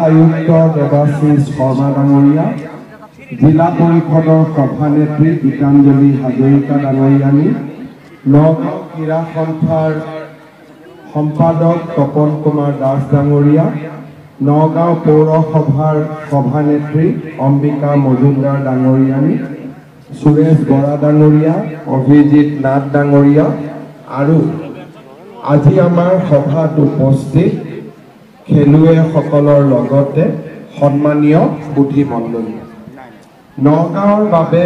আয়ুক্ত দেৱাশীষ শৰ্মা ডাঙৰীয়া, জিলা পৰিষদৰ সভানেত্ৰী গীতাঞ্জলি হাজৰিকা ডাঙৰীয়ানী, নগাঁও ক্ৰীড়া সন্থাৰ সম্পাদক তপন কুমাৰ দাস ডাঙৰীয়া, নগাঁও পৌৰসভাৰ সভানেত্ৰী অম্বিকা মজুমদাৰ ডাঙৰীয়ানী, সুৰেশ বৰা ডাঙৰীয়া, অভিজিৎ নাথ ডাঙৰীয়া আৰু আজি আমাৰ সভাত উপস্থিত খেলুৱৈসকলৰ লগতে সন্মানীয় বুদ্ধিমণ্ডলী। নগাঁৱৰ বাবে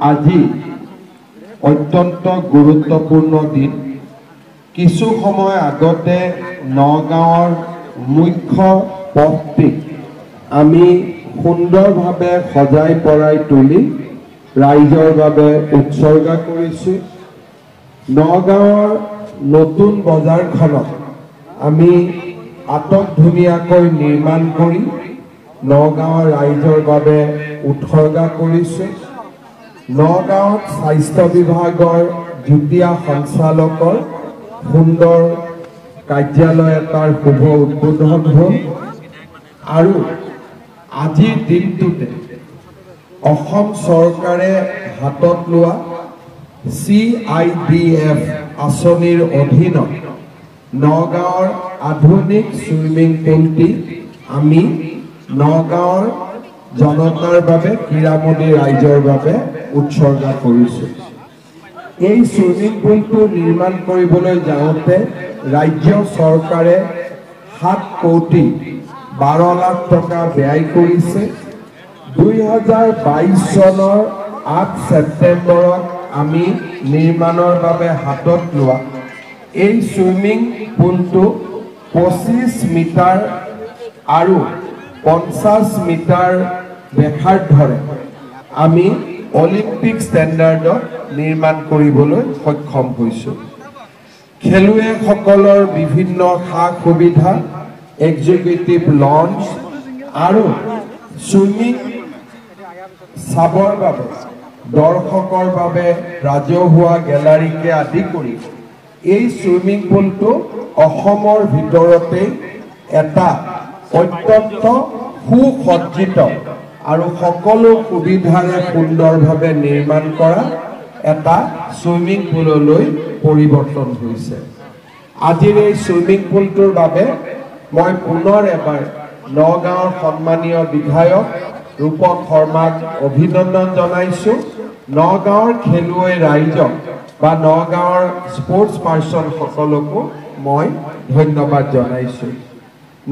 আজি অত্যন্ত গুৰুত্বপূৰ্ণ দিন। কিছু সময় আগতে নগাঁৱৰ মুখ্য পথটিক আমি সুন্দৰভাৱে সজাই পৰাই তুলি ৰাইজৰ বাবে উৎসৰ্গা কৰিছোঁ। নগাঁৱৰ নতুন বজাৰখনত আমি আটক ধুনীয়াকৈ নিৰ্মাণ কৰি নগাঁৱৰ ৰাইজৰ বাবে উৎসৰ্গা কৰিছোঁ। নগাঁৱত স্বাস্থ্য বিভাগৰ যুটীয়া সঞ্চালকৰ সুন্দৰ কাৰ্যালয় এটাৰ শুভ উদ্বোধন হ'ল আৰু আজিৰ দিনটোতে অসম চৰকাৰে হাতত লোৱা CIDF আঁচনিৰ অধীনত নগাঁৱৰ আধুনিক সুইমিং পুলটি আমি নগাঁৱৰ জনতাৰ বাবে ক্ৰীড়ামোদী ৰাইজৰ বাবে উৎসৰ্গা কৰিছোঁ। এই সুইমিং পুলটো নিৰ্মাণ কৰিবলৈ যাওঁতে ৰাজ্য চৰকাৰে 7 কোটি 12 লাখ টকা ব্যয় কৰিছে। 2022 চনৰ 8 ছেপ্টেম্বৰত আমি নিৰ্মাণৰ বাবে হাতত লোৱা এই সুইমিং পুলটো 25 মিটাৰ আৰু 50 মিটাৰ ব্যাসাৰ্ধৰে আমি অলিম্পিক ষ্টেণ্ডাৰ্ডত নিৰ্মাণ কৰিবলৈ সক্ষম হৈছোঁ। খেলুৱৈসকলৰ বিভিন্ন সা সুবিধা, এক্সিকিউটিভ লঞ্চ আৰু সুইমিং চাবৰ বাবে দৰ্শকৰ বাবে ৰাজহুৱা গেলাৰীকে আদি কৰি এই সুইমিং পুলটো অসমৰ ভিতৰতে এটা অত্যন্ত সুসজ্জিত আৰু সকলো সুবিধাৰে সুন্দৰভাৱে নিৰ্মাণ কৰা এটা সুইমিং পুললৈ পৰিৱৰ্তন হৈছে। আজিৰ এই সুইমিং পুলটোৰ বাবে মই পুনৰ এবাৰ নগাঁৱৰ সন্মানীয় বিধায়ক ৰূপক শৰ্মাক অভিনন্দন জনাইছোঁ। নগাঁৱৰ খেলুৱৈ ৰাইজক বা নগাঁৱৰ স্পৰ্টছ পাৰ্চন সকলকো মই ধন্যবাদ জনাইছোঁ।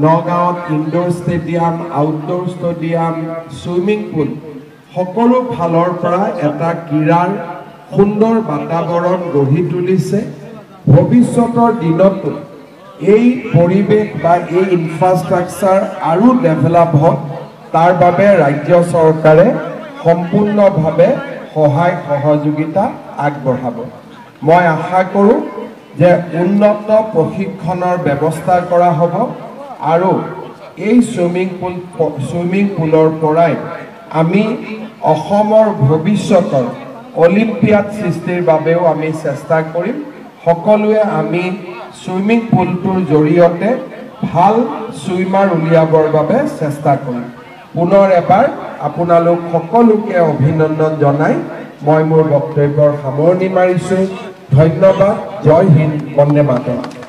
নগাঁৱত indoor stadium, outdoor stadium, swimming pool সকলো ফালৰ পৰা এটা ক্ৰীড়াৰ সুন্দৰ বাতাবৰণ গঢ়ি তুলিছে। ভৱিষ্যতৰ দিনতো এই পৰিৱেশ বা এই ইনফ্ৰাষ্ট্ৰাকচাৰ আৰু ডেভেলপ হওক, তাৰ বাবে ৰাজ্য চৰকাৰে সম্পূৰ্ণভাৱে সহায় সহযোগিতা আগবঢ়াব। মই আশা কৰোঁ যে উন্নত প্ৰশিক্ষণৰ ব্যৱস্থা কৰা হ'ব আৰু এই সুইমিং পুলৰ পৰাই আমি অসমৰ ভৱিষ্যতৰ অলিম্পিয়াড সৃষ্টিৰ বাবেও আমি চেষ্টা কৰিম। সকলোৱে আমি সুইমিং পুলটোৰ জৰিয়তে ভাল সুইমাৰ উলিয়াবৰ বাবে চেষ্টা কৰিম। পুনৰ এবাৰ আপোনালোক সকলোকে অভিনন্দন জনাই মই মোৰ বক্তব্যৰ সামৰণি মাৰিছোঁ। ধন্যবাদ। জয় হিন্দ, বন্দে মাতৰম।